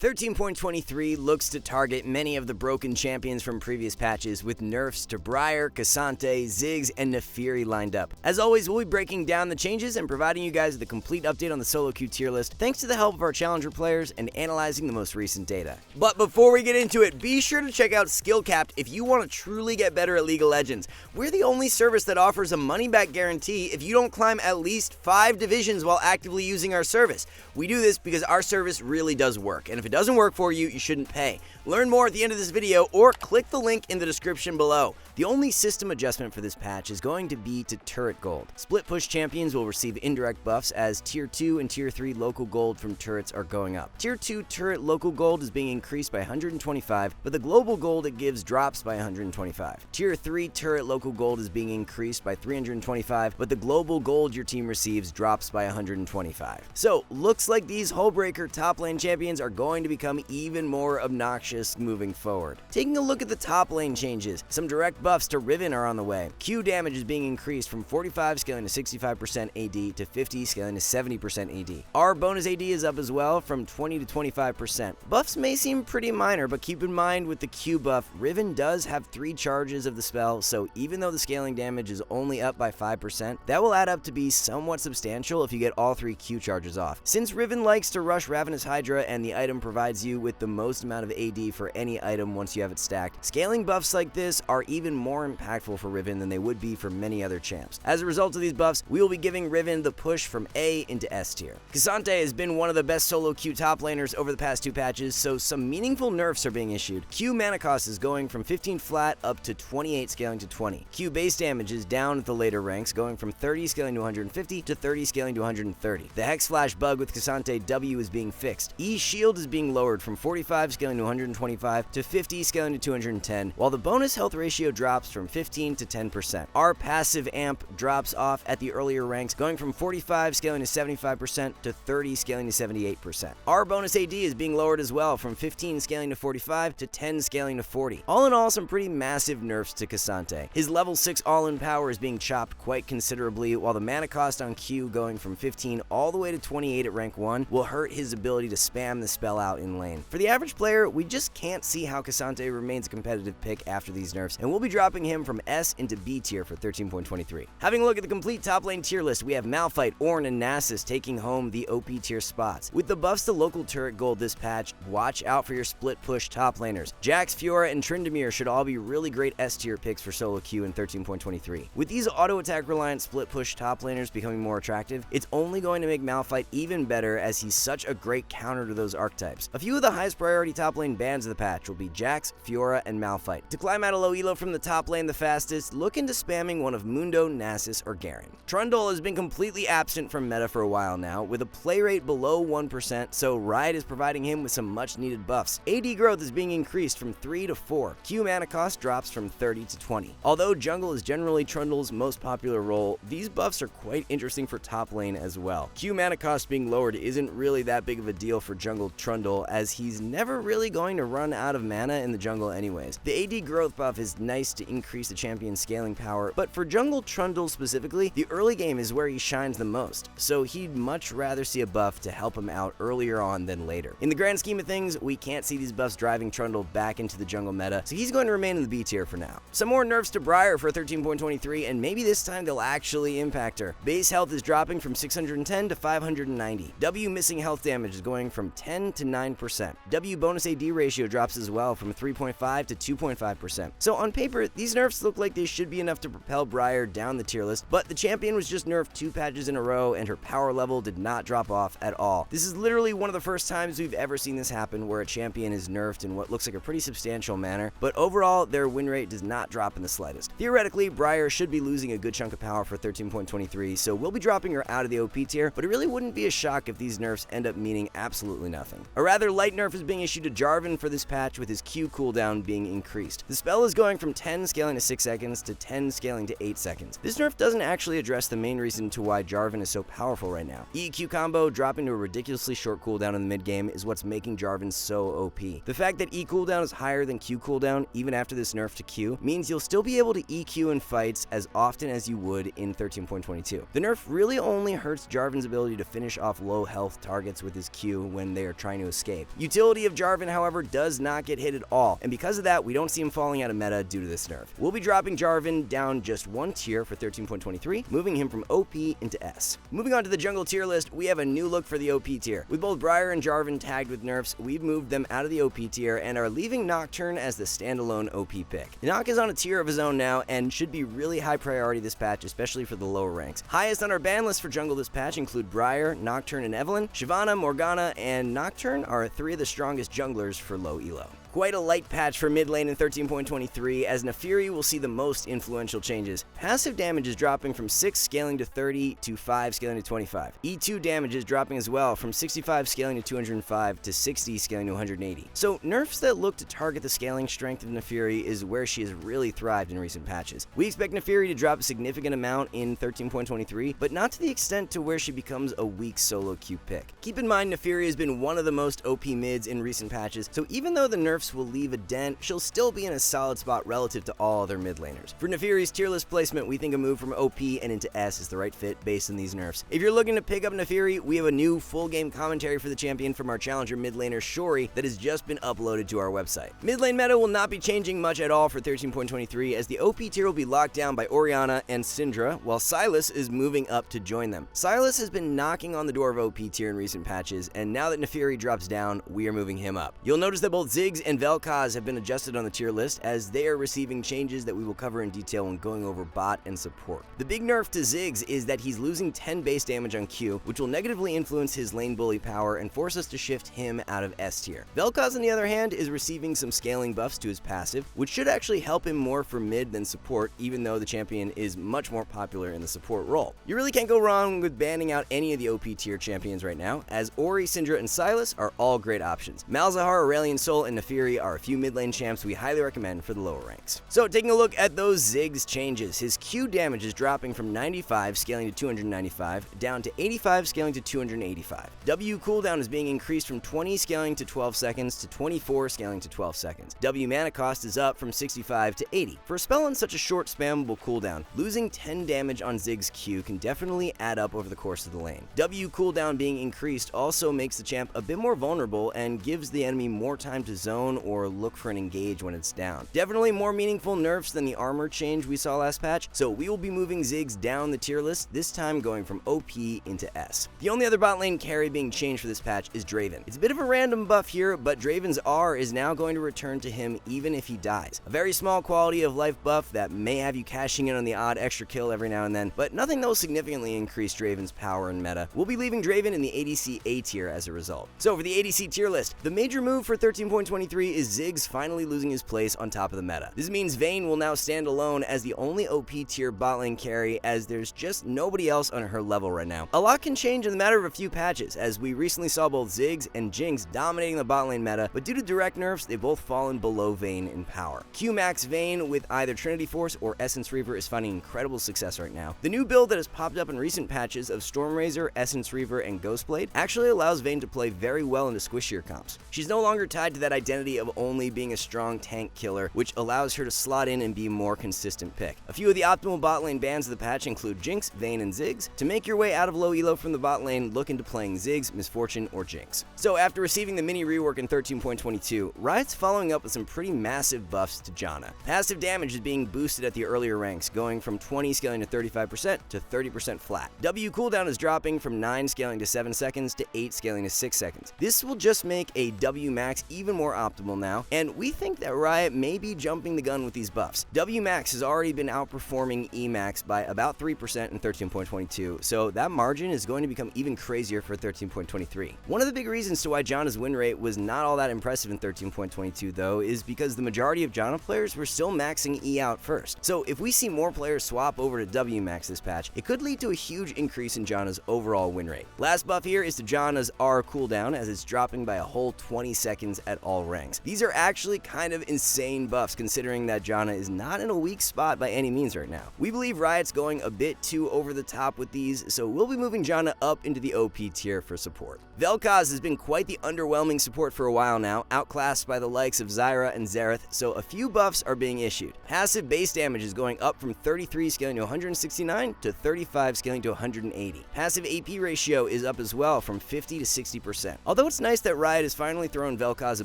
13.23 looks to target many of the broken champions from previous patches with nerfs to Briar, Cassante, Ziggs, and Naafiri lined up. As always, we'll be breaking down the changes and providing you guys with a complete update on the solo queue tier list thanks to the help of our challenger players and analyzing the most recent data. But before we get into it, be sure to check out SkillCapped if you want to truly get better at League of Legends. We're the only service that offers a money-back guarantee if you don't climb at least 5 divisions while actively using our service. We do this because our service really does work, and if it doesn't work for you, you shouldn't pay. Learn more at the end of this video or click the link in the description below. The only system adjustment for this patch is going to be to turret gold. Split push champions will receive indirect buffs as tier 2 and tier 3 local gold from turrets are going up. Tier 2 turret local gold is being increased by 125, but the global gold it gives drops by 125. Tier 3 turret local gold is being increased by 325, but the global gold your team receives drops by 125. So, looks like these hullbreaker top lane champions are going to become even more obnoxious moving forward. Taking a look at the top lane changes, some direct buffs to Riven are on the way. Q damage is being increased from 45 scaling to 65% AD to 50 scaling to 70% AD. Our bonus AD is up as well from 20 to 25%. Buffs may seem pretty minor, but keep in mind with the Q buff, Riven does have 3 charges of the spell, so even though the scaling damage is only up by 5%, that will add up to be somewhat substantial if you get all 3 Q charges off. Since Riven likes to rush Ravenous Hydra and the item provides you with the most amount of AD for any item once you have it stacked, scaling buffs like this are even more impactful for Riven than they would be for many other champs. As a result of these buffs, we will be giving Riven the push from A into S tier. Cassante has been one of the best solo Q top laners over the past 2 patches, so some meaningful nerfs are being issued. Q mana cost is going from 15 flat up to 28 scaling to 20. Q base damage is down at the later ranks, going from 30 scaling to 150 to 30 scaling to 130. The Hex Flash bug with Cassante W is being fixed. E shield is being lowered from 45 scaling to 125 to 50 scaling to 210, while the bonus health ratio drops from 15 to 10%. Our passive amp drops off at the earlier ranks, going from 45 scaling to 75% to 30 scaling to 78%. Our bonus AD is being lowered as well, from 15 scaling to 45 to 10 scaling to 40. All in all, some pretty massive nerfs to Cassante. His level 6 all-in power is being chopped quite considerably, while the mana cost on Q going from 15 all the way to 28 at rank 1 will hurt his ability to spam the spell out in lane. For the average player, we just can't see how Cassante remains a competitive pick after these nerfs, and we'll be dropping him from S into B tier for 13.23. Having a look at the complete top lane tier list, we have Malphite, Ornn, and Nasus taking home the OP tier spots. With the buffs to local turret gold this patch, watch out for your split push top laners. Jax, Fiora, and Tryndamere should all be really great S tier picks for solo queue in 13.23. With these auto attack reliant split push top laners becoming more attractive, it's only going to make Malphite even better as he's such a great counter to those archetypes. A few of the highest priority top lane bans of the patch will be Jax, Fiora, and Malphite. To climb out a low elo from the top lane the fastest, look into spamming one of Mundo, Nasus, or Garen. Trundle has been completely absent from meta for a while now, with a play rate below 1%, so Riot is providing him with some much needed buffs. AD growth is being increased from 3 to 4. Q mana cost drops from 30 to 20. Although jungle is generally Trundle's most popular role, these buffs are quite interesting for top lane as well. Q mana cost being lowered isn't really that big of a deal for jungle Trundle, as he's never really going to run out of mana in the jungle anyways. The AD growth buff is nice to increase the champion's scaling power, but for jungle Trundle specifically, the early game is where he shines the most, so he'd much rather see a buff to help him out earlier on than later. In the grand scheme of things, we can't see these buffs driving Trundle back into the jungle meta, so he's going to remain in the B tier for now. Some more nerfs to Briar for 13.23, and maybe this time they'll actually impact her. Base health is dropping from 610 to 590. W missing health damage is going from 10 to 9%. W bonus AD ratio drops as well from 3.5 to 2.5%. So on paper, these nerfs look like they should be enough to propel Briar down the tier list, but the champion was just nerfed 2 patches in a row and her power level did not drop off at all. This is literally one of the first times we've ever seen this happen where a champion is nerfed in what looks like a pretty substantial manner, but overall their win rate does not drop in the slightest. Theoretically, Briar should be losing a good chunk of power for 13.23, so we'll be dropping her out of the OP tier, but it really wouldn't be a shock if these nerfs end up meaning absolutely nothing. A rather light nerf is being issued to Jarvan for this patch, with his Q cooldown being increased. The spell is going from 10 scaling to 6 seconds to 10 scaling to 8 seconds. This nerf doesn't actually address the main reason to why Jarvan is so powerful right now. EQ combo dropping to a ridiculously short cooldown in the mid game is what's making Jarvan so OP. The fact that E cooldown is higher than Q cooldown even after this nerf to Q means you'll still be able to EQ in fights as often as you would in 13.22. The nerf really only hurts Jarvan's ability to finish off low health targets with his Q when they are trying to escape. Utility of Jarvan, however, does not get hit at all, and because of that, we don't see him falling out of meta due to this nerf. We'll be dropping Jarvan down just one tier for 13.23, moving him from OP into S. Moving on to the jungle tier list, we have a new look for the OP tier. With both Briar and Jarvan tagged with nerfs, we've moved them out of the OP tier and are leaving Nocturne as the standalone OP pick. Noc is on a tier of his own now and should be really high priority this patch, especially for the lower ranks. Highest on our ban list for jungle this patch include Briar, Nocturne, and Evelynn. Shyvana, Morgana, and Nocturne are three of the strongest junglers for low elo. Quite a light patch for mid lane in 13.23, as Naafiri will see the most influential changes. Passive damage is dropping from 6 scaling to 30 to 5 scaling to 25. E2 damage is dropping as well from 65 scaling to 205 to 60 scaling to 180. So nerfs that look to target the scaling strength of Naafiri is where she has really thrived in recent patches. We expect Naafiri to drop a significant amount in 13.23, but not to the extent to where she becomes a weak solo queue pick. Keep in mind Naafiri has been one of the most OP mids in recent patches, so even though the nerfs will leave a dent, she'll still be in a solid spot relative to all other mid laners. For Naafiri's tier list placement, we think a move from OP and into S is the right fit based on these nerfs. If you're looking to pick up Naafiri, we have a new full game commentary for the champion from our challenger mid laner Shori that has just been uploaded to our website. Mid lane meta will not be changing much at all for 13.23, as the OP tier will be locked down by Orianna and Syndra, while Sylas is moving up to join them. Sylas has been knocking on the door of OP tier in recent patches, and now that Naafiri drops down, we are moving him up. You'll notice that both Ziggs and Vel'Koz have been adjusted on the tier list, as they are receiving changes that we will cover in detail when going over bot and support. The big nerf to Ziggs is that he's losing 10 base damage on Q, which will negatively influence his lane bully power and force us to shift him out of S tier. Vel'Koz, on the other hand, is receiving some scaling buffs to his passive, which should actually help him more for mid than support, even though the champion is much more popular in the support role. You really can't go wrong with banning out any of the OP tier champions right now, as Ori, Syndra, and Sylas are all great options. Malzahar, Aurelion Sol, and Naafiri are a few mid lane champs we highly recommend for the lower ranks. So taking a look at those Ziggs changes, his Q damage is dropping from 95 scaling to 295 down to 85 scaling to 285. W cooldown is being increased from 20 scaling to 12 seconds to 24 scaling to 12 seconds. W mana cost is up from 65 to 80. For a spell on such a short spammable cooldown, losing 10 damage on Ziggs Q can definitely add up over the course of the lane. W cooldown being increased also makes the champ a bit more vulnerable and gives the enemy more time to zone or look for an engage when it's down. Definitely more meaningful nerfs than the armor change we saw last patch, so we will be moving Ziggs down the tier list, this time going from OP into S. The only other bot lane carry being changed for this patch is Draven. It's a bit of a random buff here, but Draven's R is now going to return to him even if he dies. A very small quality of life buff that may have you cashing in on the odd extra kill every now and then, but nothing that will significantly increase Draven's power in meta. We'll be leaving Draven in the ADC A tier as a result. So for the ADC tier list, the major move for 13.23 is Ziggs finally losing his place on top of the meta. This means Vayne will now stand alone as the only OP tier bot lane carry, as there's just nobody else on her level right now. A lot can change in the matter of a few patches, as we recently saw both Ziggs and Jinx dominating the bot lane meta, but due to direct nerfs, they've both fallen below Vayne in power. Q-Max Vayne with either Trinity Force or Essence Reaver is finding incredible success right now. The new build that has popped up in recent patches of Stormrazor, Essence Reaver, and Ghostblade actually allows Vayne to play very well into squishier comps. She's no longer tied to that identity of only being a strong tank killer, which allows her to slot in and be a more consistent pick. A few of the optimal bot lane bans of the patch include Jinx, Vayne, and Ziggs. To make your way out of low elo from the bot lane, look into playing Ziggs, Misfortune, or Jinx. So after receiving the mini rework in 13.22, Riot's following up with some pretty massive buffs to Janna. Passive damage is being boosted at the earlier ranks, going from 20 scaling to 35% to 30% flat. W cooldown is dropping from 9 scaling to 7 seconds to 8 scaling to 6 seconds. This will just make a W max even more optimal now, and we think that Riot may be jumping the gun with these buffs. W max has already been outperforming E max by about 3% in 13.22, so that margin is going to become even crazier for 13.23. One of the big reasons to why Janna's win rate was not all that impressive in 13.22 though is because the majority of Janna players were still maxing E out first. So if we see more players swap over to W max this patch, it could lead to a huge increase in Janna's overall win rate. Last buff here is to Janna's R cooldown, as it's dropping by a whole 20 seconds at all ranks. batarangs. These are actually kind of insane buffs considering that Janna is not in a weak spot by any means right now. We believe Riot's going a bit too over the top with these, so we'll be moving Janna up into the OP tier for support. Vel'Koz has been quite the underwhelming support for a while now, outclassed by the likes of Zyra and Xerath, so a few buffs are being issued. Passive base damage is going up from 33 scaling to 169 to 35 scaling to 180. Passive AP ratio is up as well from 50 to 60%. Although it's nice that Riot has finally thrown Vel'Koz a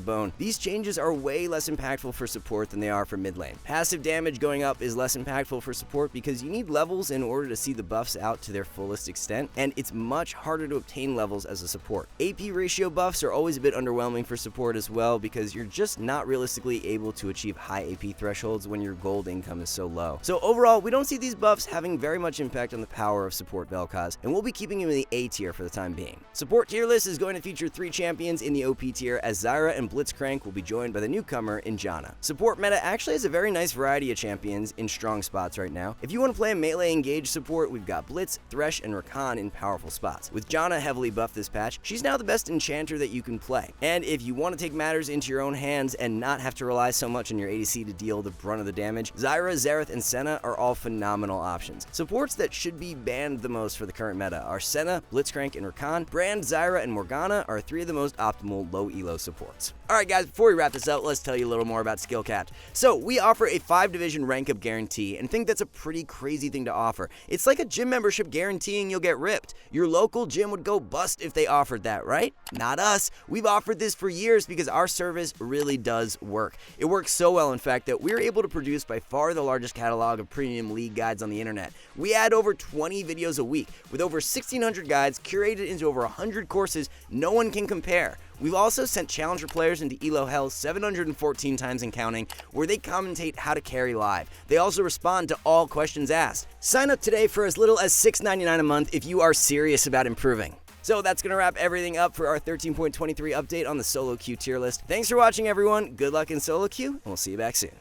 bone, these changes are way less impactful for support than they are for mid lane. Passive damage going up is less impactful for support because you need levels in order to see the buffs out to their fullest extent, and it's much harder to obtain levels as a support. AP ratio buffs are always a bit underwhelming for support as well because you're just not realistically able to achieve high AP thresholds when your gold income is so low. So overall, we don't see these buffs having very much impact on the power of support Vel'Koz, and we'll be keeping him in the A tier for the time being. Support tier list is going to feature 3 champions in the OP tier, as Zyra and Blitzcrank will be joined by the newcomer in Janna. Support meta actually has a very nice variety of champions in strong spots right now. If you want to play a melee engaged support, we've got Blitz, Thresh, and Rakan in powerful spots. With Janna heavily buffed this patch, she's now the best enchanter that you can play. And if you want to take matters into your own hands and not have to rely so much on your ADC to deal the brunt of the damage, Zyra, Xerath, and Senna are all phenomenal options. Supports that should be banned the most for the current meta are Senna, Blitzcrank, and Rakan. Brand, Zyra, and Morgana are 3 of the most optimal low elo supports. Alright guys, before we wrap this up, let's tell you a little more about SkillCapped. So, we offer a 5-division rank up guarantee, and think that's a pretty crazy thing to offer. It's like a gym membership guaranteeing you'll get ripped. Your local gym would go bust if they offered that, right? Not us. We've offered this for years because our service really does work. It works so well, in fact, that we're able to produce by far the largest catalog of premium league guides on the internet. We add over 20 videos a week, with over 1,600 guides curated into over 100 courses no one can compare. We've also sent challenger players into Elo Hell 714 times and counting, where they commentate how to carry live. They also respond to all questions asked. Sign up today for as little as $6.99 a month if you are serious about improving. So that's going to wrap everything up for our 13.23 update on the solo queue tier list. Thanks for watching everyone, good luck in solo queue, and we'll see you back soon.